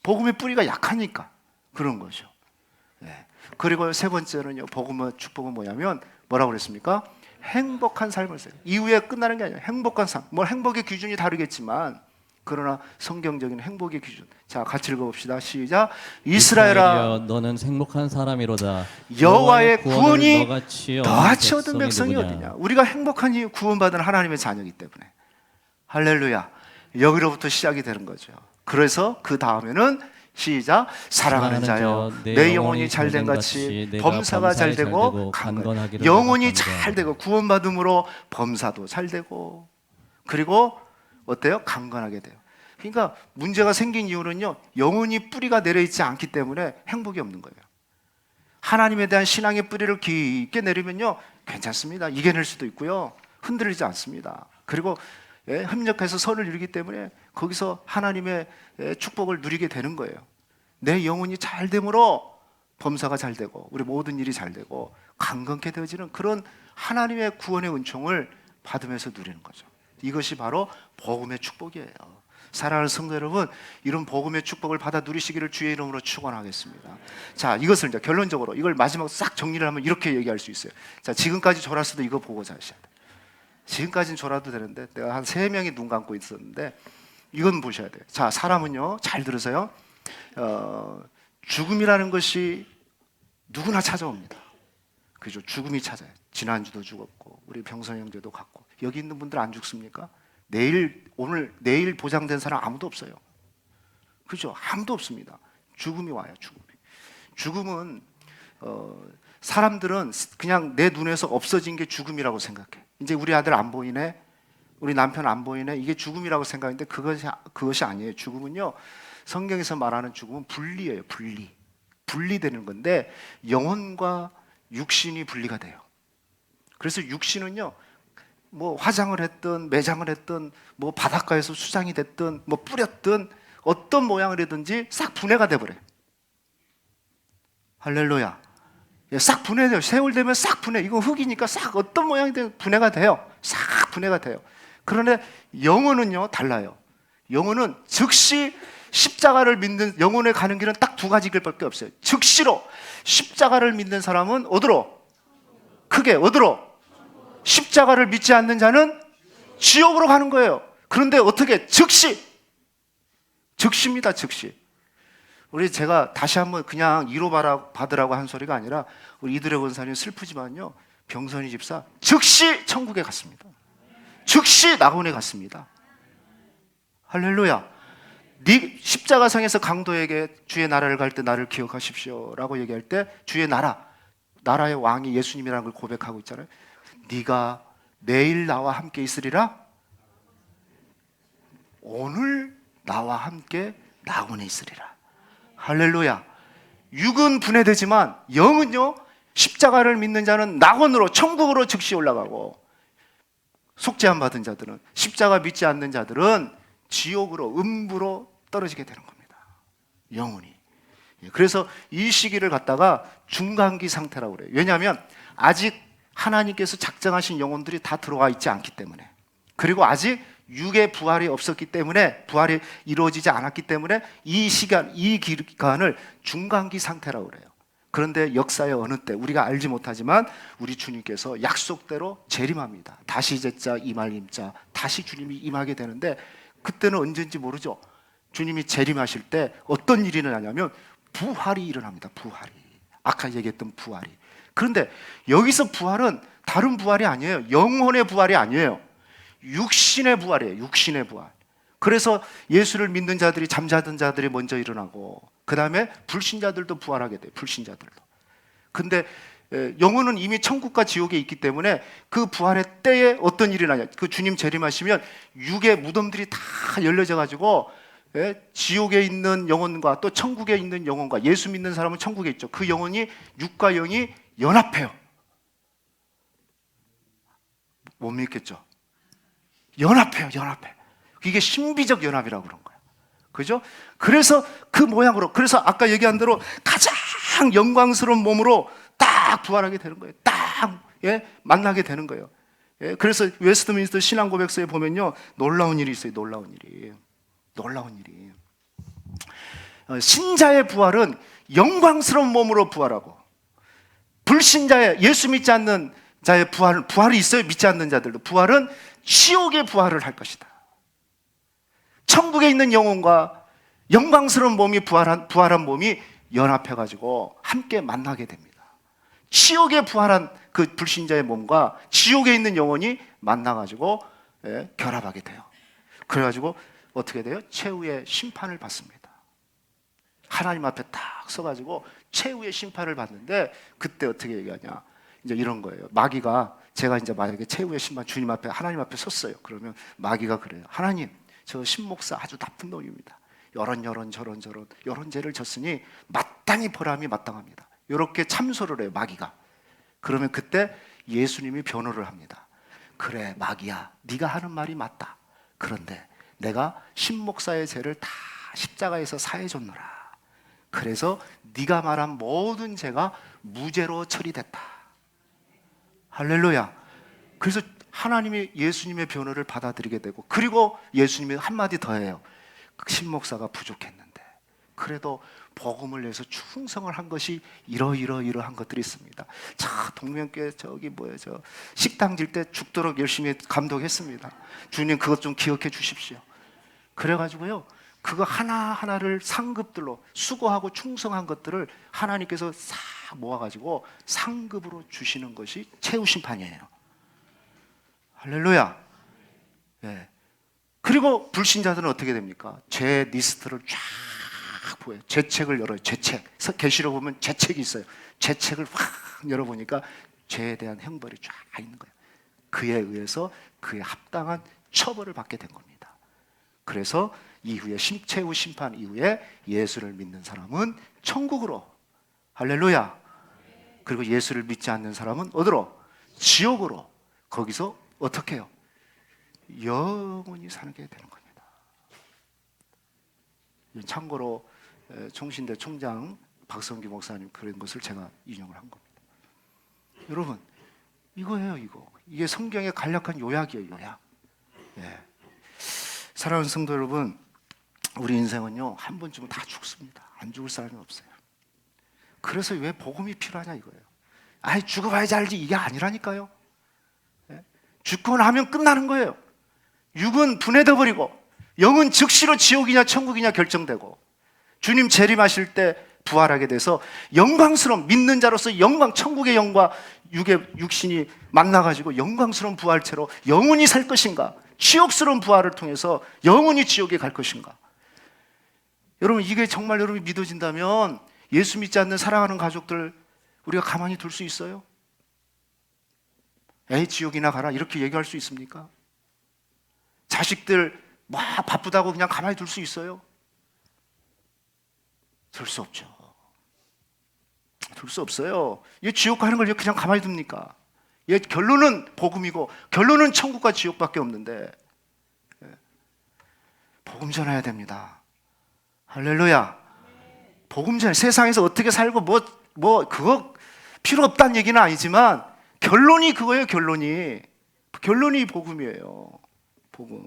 복음의 뿌리가 약하니까 그런 거죠. 네. 그리고 세 번째는요, 복음의 축복은 뭐냐면 뭐라고 그랬습니까? 행복한 삶을 살아요. 이후에 끝나는 게 아니라 행복한 삶. 뭐 행복의 기준이 다르겠지만 그러나 성경적인 행복의 기준. 자, 같이 읽어봅시다. 시작. 이스라엘아, 너는 행복한 사람이로다. 여호와의 구원이 너같이 너같이 얻은 백성이 어디냐. 우리가 행복한 이유, 구원받은 하나님의 자녀이기 때문에. 할렐루야. 여기로부터 시작이 되는 거죠. 그래서 그 다음에는 시작. 사랑하는 자여, 내 영혼이 잘된 같이 범사가 잘되고 강건하기를. 영혼이 잘되고 구원받음으로 범사도 잘되고, 그리고 어때요? 강건하게 돼요. 그러니까 문제가 생긴 이유는요, 영혼이 뿌리가 내려있지 않기 때문에 행복이 없는 거예요. 하나님에 대한 신앙의 뿌리를 깊게 내리면요, 괜찮습니다. 이겨낼 수도 있고요, 흔들리지 않습니다. 그리고 협력해서 선을 이루기 때문에 거기서 하나님의 축복을 누리게 되는 거예요. 내 영혼이 잘 되므로 범사가 잘 되고 우리 모든 일이 잘 되고 강건케 되어지는 그런 하나님의 구원의 은총을 받으면서 누리는 거죠. 이것이 바로 복음의 축복이에요. 사랑하는 성도 여러분, 이런 복음의 축복을 받아 누리시기를 주의 이름으로 축원하겠습니다. 자, 이것을 이제 결론적으로 이걸 마지막으로 싹 정리를 하면 이렇게 얘기할 수 있어요. 자, 지금까지 졸았어도 이거 보고 자셔야 돼요. 지금까지는 졸아도 되는데 내가 한 3명이 눈 감고 있었는데 이건 보셔야 돼요. 자, 사람은요, 잘 들으세요. 죽음이라는 것이 누구나 찾아옵니다. 그죠? 죽음이 찾아요. 지난주도 죽었고 우리 병선 형제도 갔고. 여기 있는 분들 안 죽습니까? 내일 보장된 사람 아무도 없어요. 그죠? 아무도 없습니다. 죽음이 와요. 죽음은 사람들은 그냥 내 눈에서 없어진 게 죽음이라고 생각해. 이제 우리 아들 안 보이네, 우리 남편 안 보이네, 이게 죽음이라고 생각하는데 그것이 아니에요. 죽음은요, 성경에서 말하는 죽음은 분리예요. 분리되는 건데 영혼과 육신이 분리가 돼요. 그래서 육신은요, 뭐 화장을 했든 매장을 했든 뭐 바닷가에서 수장이 됐든 뭐 뿌렸든 어떤 모양을 하든지 싹 분해가 돼버려요. 할렐루야. 싹 분해돼요. 세월 되면 싹 분해. 이거 흙이니까 싹 어떤 모양이든 분해가 돼요. 싹 분해가 돼요. 그런데 영혼은요, 달라요. 영혼은 즉시 십자가를 믿는, 영혼에 가는 길은 딱 2가지 길밖에 없어요. 즉시로 십자가를 믿는 사람은 어디로? 크게 어디로? 십자가를 믿지 않는 자는 지옥으로 가는 거예요. 그런데 어떻게? 즉시입니다. 즉시. 제가 다시 한번 그냥 위로 받으라고 한 소리가 아니라 우리 이드레 권사님 슬프지만요, 병선이 집사 즉시 천국에 갔습니다. 즉시 낙원에 갔습니다. 할렐루야. 십자가상에서 강도에게 주의 나라를 갈 때 나를 기억하십시오 라고 얘기할 때 주의 나라의 왕이 예수님이라는 걸 고백하고 있잖아요. 네가 내일 나와 함께 있으리라. 오늘 나와 함께 낙원에 있으리라. 할렐루야. 육은 분해되지만 영은요, 십자가를 믿는 자는 낙원으로, 천국으로 즉시 올라가고, 속죄 안 받은 자들은, 십자가 믿지 않는 자들은 지옥으로, 음부로 떨어지게 되는 겁니다. 영원히. 그래서 이 시기를 갖다가 중간기 상태라고 그래요. 왜냐하면 아직 하나님께서 작정하신 영혼들이 다 들어와 있지 않기 때문에, 그리고 아직 육의 부활이 없었기 때문에, 부활이 이루어지지 않았기 때문에 이 시간, 이 기간을 중간기 상태라고 그래요. 그런데 역사의 어느 때 우리가 알지 못하지만 우리 주님께서 약속대로 재림합니다. 다시 제자 임할 임자, 다시 주님이 임하게 되는데, 그때는 언제인지 모르죠. 주님이 재림하실 때 어떤 일이 일어나냐면 부활이 일어납니다. 부활이, 아까 얘기했던 부활이. 그런데 여기서 부활은 다른 부활이 아니에요. 영혼의 부활이 아니에요. 육신의 부활이에요. 육신의 부활. 그래서 예수를 믿는 자들이, 잠자던 자들이 먼저 일어나고, 그 다음에 불신자들도 부활하게 돼요. 불신자들도. 근데 영혼은 이미 천국과 지옥에 있기 때문에 그 부활의 때에 어떤 일이 나냐, 그 주님 재림하시면 육의 무덤들이 다 열려져 가지고 지옥에 있는 영혼과 또 천국에 있는 영혼과, 예수 믿는 사람은 천국에 있죠. 그 영혼이, 육과 영이 연합해요. 못 믿겠죠? 연합해요. 연합해. 이게 신비적 연합이라고 그런 거예요. 그죠? 그래서 그 모양으로, 그래서 아까 얘기한 대로 가장 영광스러운 몸으로 딱 부활하게 되는 거예요. 딱 만나게 되는 거예요. 그래서 웨스트민스터 신앙고백서에 보면요, 놀라운 일이 있어요. 놀라운 일이. 신자의 부활은 영광스러운 몸으로 부활하고, 불신자의, 예수 믿지 않는 자의 부활이 있어요. 믿지 않는 자들도. 부활은 지옥의 부활을 할 것이다. 천국에 있는 영혼과 영광스러운 몸이, 부활한 몸이 연합해가지고 함께 만나게 됩니다. 지옥에 부활한 그 불신자의 몸과 지옥에 있는 영혼이 만나가지고 결합하게 돼요. 그래가지고 어떻게 돼요? 최후의 심판을 받습니다. 하나님 앞에 딱 서가지고 최후의 심판을 받는데, 그때 어떻게 얘기하냐, 이제 이런 거예요. 마귀가, 제가 이제 만약에 최후의 심판, 주님 앞에, 하나님 앞에 섰어요. 그러면 마귀가 그래요. 하나님, 저 신목사 아주 나쁜 놈입니다. 저런 죄를 졌으니 마땅히 벌함이 마땅합니다. 이렇게 참소를 해요, 마귀가. 그러면 그때 예수님이 변호를 합니다. 그래, 마귀야, 네가 하는 말이 맞다. 그런데 내가 신목사의 죄를 다 십자가에서 사해줬노라. 그래서 네가 말한 모든 죄가 무죄로 처리됐다. 할렐루야. 그래서 하나님이 예수님의 변호를 받아들이게 되고, 그리고 예수님이 한마디 더 해요. 신목사가 부족했는데 그래도 복음을 위해서 충성을 한 것이 이러한 것들이 있습니다. 자, 동명교회 저기 저 식당 질 때 죽도록 열심히 감독했습니다. 주님, 그것 좀 기억해 주십시오. 그래가지고요, 그거 하나하나를 상급들로 수고하고 충성한 것들을 하나님께서 싹 모아가지고 상급으로 주시는 것이 최후 심판이에요. 할렐루야. 네. 그리고 불신자들은 어떻게 됩니까? 죄 리스트를 쫙 보여요. 죄책을 열어요. 죄책. 계시록 보면 죄책이 있어요. 죄책을 확 열어보니까 죄에 대한 형벌이 쫙 있는 거예요. 그에 의해서 그에 합당한 처벌을 받게 된 겁니다. 그래서 이후에 최후 심판 이후에 예수를 믿는 사람은 천국으로, 할렐루야. 그리고 예수를 믿지 않는 사람은 어디로? 지옥으로. 거기서 어떻게 해요? 영원히 살게 되는 겁니다. 참고로 총신대 총장 박성기 목사님 그런 것을 제가 인용을 한 겁니다. 여러분, 이거예요. 이게 성경의 간략한 요약이에요. 요약. 예. 사랑하는 성도 여러분, 우리 인생은요, 한 번쯤은 다 죽습니다. 안 죽을 사람이 없어요. 그래서 왜 복음이 필요하냐 이거예요. 아이, 죽어봐야지 알지, 이게 아니라니까요. 예? 죽고 나면 끝나는 거예요. 육은 분해돼 버리고 영은 즉시로 지옥이냐 천국이냐 결정되고, 주님 재림하실 때 부활하게 돼서 영광스러운, 믿는 자로서 영광, 천국의 영과 육신이 만나가지고 영광스러운 부활체로 영원히 살 것인가, 지옥스러운 부활을 통해서 영원히 지옥에 갈 것인가. 여러분, 이게 정말 여러분이 믿어진다면 예수 믿지 않는 사랑하는 가족들 우리가 가만히 둘 수 있어요? 에이, 지옥이나 가라 이렇게 얘기할 수 있습니까? 자식들 막 바쁘다고 그냥 가만히 둘 수 있어요? 둘 수 없죠. 둘 수 없어요. 이 지옥 가는 걸 그냥 가만히 둡니까? 예, 결론은 복음이고 결론은 천국과 지옥밖에 없는데 복음 전해야 됩니다. 할렐루야. 복음 전해. 세상에서 어떻게 살고 그거 필요 없다는 얘기는 아니지만 결론이 그거예요. 결론이 복음이에요. 복음.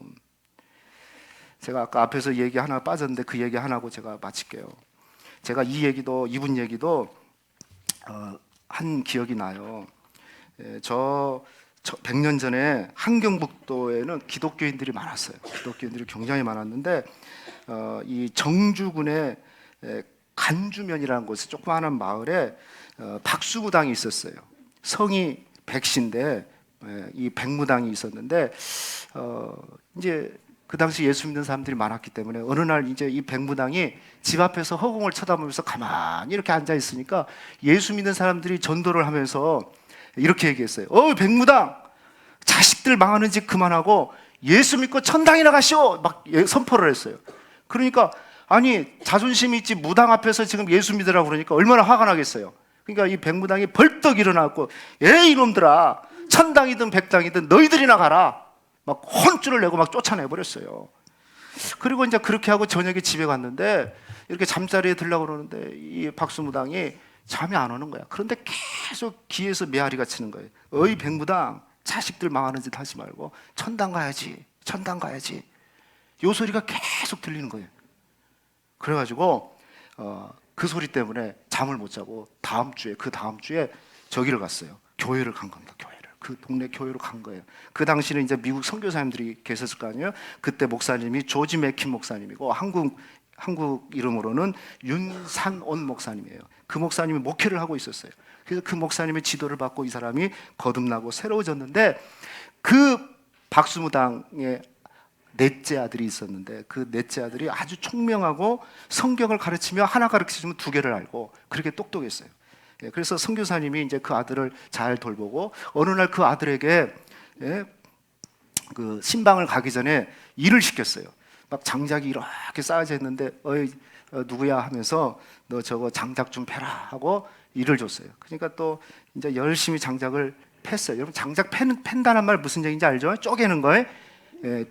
제가 아까 앞에서 얘기 하나 빠졌는데 그 얘기 하나 하고 제가 마칠게요. 제가 이분 얘기도 한 기억이 나요. 저 100년 전에 한경북도에는 기독교인들이 많았어요. 기독교인들이 굉장히 많았는데 이 정주군의 간주면이라는 곳에 조그마한 마을에 박수무당이 있었어요. 성이 백신데 이 백무당이 있었는데 이제 그 당시 예수 믿는 사람들이 많았기 때문에 어느 날 이제 이 백무당이 집 앞에서 허공을 쳐다보면서 가만히 이렇게 앉아 있으니까 예수 믿는 사람들이 전도를 하면서 이렇게 얘기했어요. 백무당, 자식들 망하는 짓 그만하고 예수 믿고 천당이나 가시오! 막 선포를 했어요. 그러니까 아니 자존심이 있지 무당 앞에서 지금 예수 믿으라고 그러니까 얼마나 화가 나겠어요. 그러니까 이 백무당이 벌떡 일어나고 에이 이놈들아, 천당이든 백당이든 너희들이나 가라, 막 혼쭐을 내고 막 쫓아내 버렸어요. 그리고 이제 그렇게 하고 저녁에 집에 갔는데 이렇게 잠자리에 들려고 그러는데 이 박수무당이 잠이 안 오는 거야. 그런데 계속 귀에서 메아리가 치는 거예요. 어이 백무당, 자식들 망하는 짓 하지 말고 천당 가야지, 천당 가야지. 요 소리가 계속 들리는 거예요. 그래가지고 그 소리 때문에 잠을 못 자고 그 다음 주에 저기를 갔어요. 교회를 간 겁니다. 그 동네 교회로 간 거예요. 그 당시는 이제 미국 선교사님들이 계셨을 거 아니에요. 그때 목사님이 조지 맥킨 목사님이고 한국 이름으로는 윤산온 목사님이에요. 그 목사님이 목회를 하고 있었어요. 그래서 그 목사님의 지도를 받고 이 사람이 거듭나고 새로워졌는데 그 박수무당의 넷째 아들이 있었는데 그 넷째 아들이 아주 총명하고 성경을 가르치며 하나 가르치면 두 개를 알고 그렇게 똑똑했어요. 그래서 선교사님이 이제 그 아들을 잘 돌보고 어느 날 그 아들에게 그 신방을 가기 전에 일을 시켰어요. 막 장작이 이렇게 쌓여져 있는데 누구야 하면서 너 저거 장작 좀 패라 하고 일을 줬어요. 그러니까 또 이제 열심히 장작을 팼어요. 여러분 장작 팬다는 말 무슨 얘기인지 알죠? 쪼개는 거예요.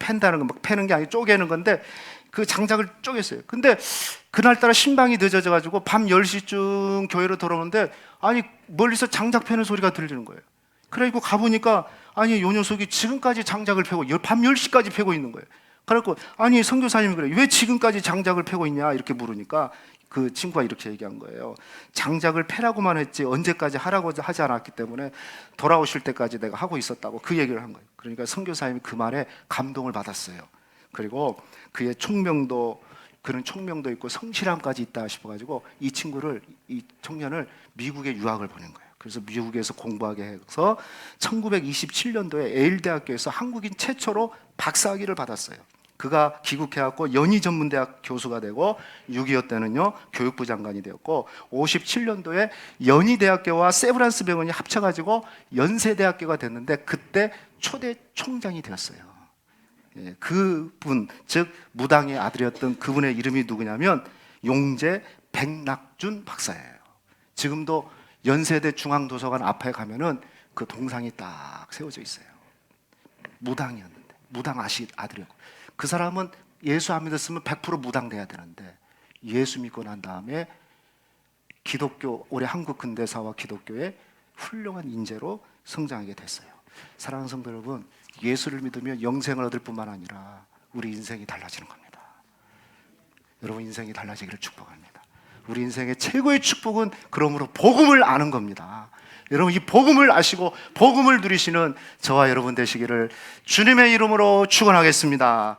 팬다는 거 막 패는 게 아니고 쪼개는 건데 그 장작을 쪼갰어요. 근데 그날따라 신방이 늦어져 가지고 밤 10시쯤 교회로 돌아오는데 아니 멀리서 장작 패는 소리가 들리는 거예요. 그래가지고 가보니까 아니 요 녀석이 지금까지 장작을 패고 밤 10시까지 패고 있는 거예요. 그래갖고 아니 선교사님이 그래, 왜 지금까지 장작을 패고 있냐 이렇게 물으니까 그 친구가 이렇게 얘기한 거예요. 장작을 패라고만 했지 언제까지 하라고 하지 않았기 때문에 돌아오실 때까지 내가 하고 있었다고 그 얘기를 한 거예요. 그러니까 선교사님이 그 말에 감동을 받았어요. 그리고 그의 그런 총명도 있고 성실함까지 있다 싶어가지고 이 청년을 미국에 유학을 보낸 거예요. 그래서 미국에서 공부하게 해서 1927년도에 에일 대학교에서 한국인 최초로 박사학위를 받았어요. 그가 귀국해갖고 연희전문대학 교수가 되고 6.25 때는요 교육부 장관이 되었고 57년도에 연희대학교와 세브란스 병원이 합쳐가지고 연세대학교가 됐는데 그때 초대 총장이 되었어요. 그분, 즉 무당의 아들이었던 그분의 이름이 누구냐면 용재 백낙준 박사예요. 지금도 연세대 중앙도서관 앞에 가면은 그 동상이 딱 세워져 있어요. 무당이었는데 무당 아들이었고 그 사람은 예수 안 믿었으면 100% 무당돼야 되는데 예수 믿고 난 다음에 기독교, 올해 한국 근대사와 기독교의 훌륭한 인재로 성장하게 됐어요. 사랑하는 성도 여러분, 예수를 믿으면 영생을 얻을 뿐만 아니라 우리 인생이 달라지는 겁니다. 여러분 인생이 달라지기를 축복합니다. 우리 인생의 최고의 축복은 그러므로 복음을 아는 겁니다. 여러분 이 복음을 아시고 복음을 누리시는 저와 여러분 되시기를 주님의 이름으로 축원하겠습니다.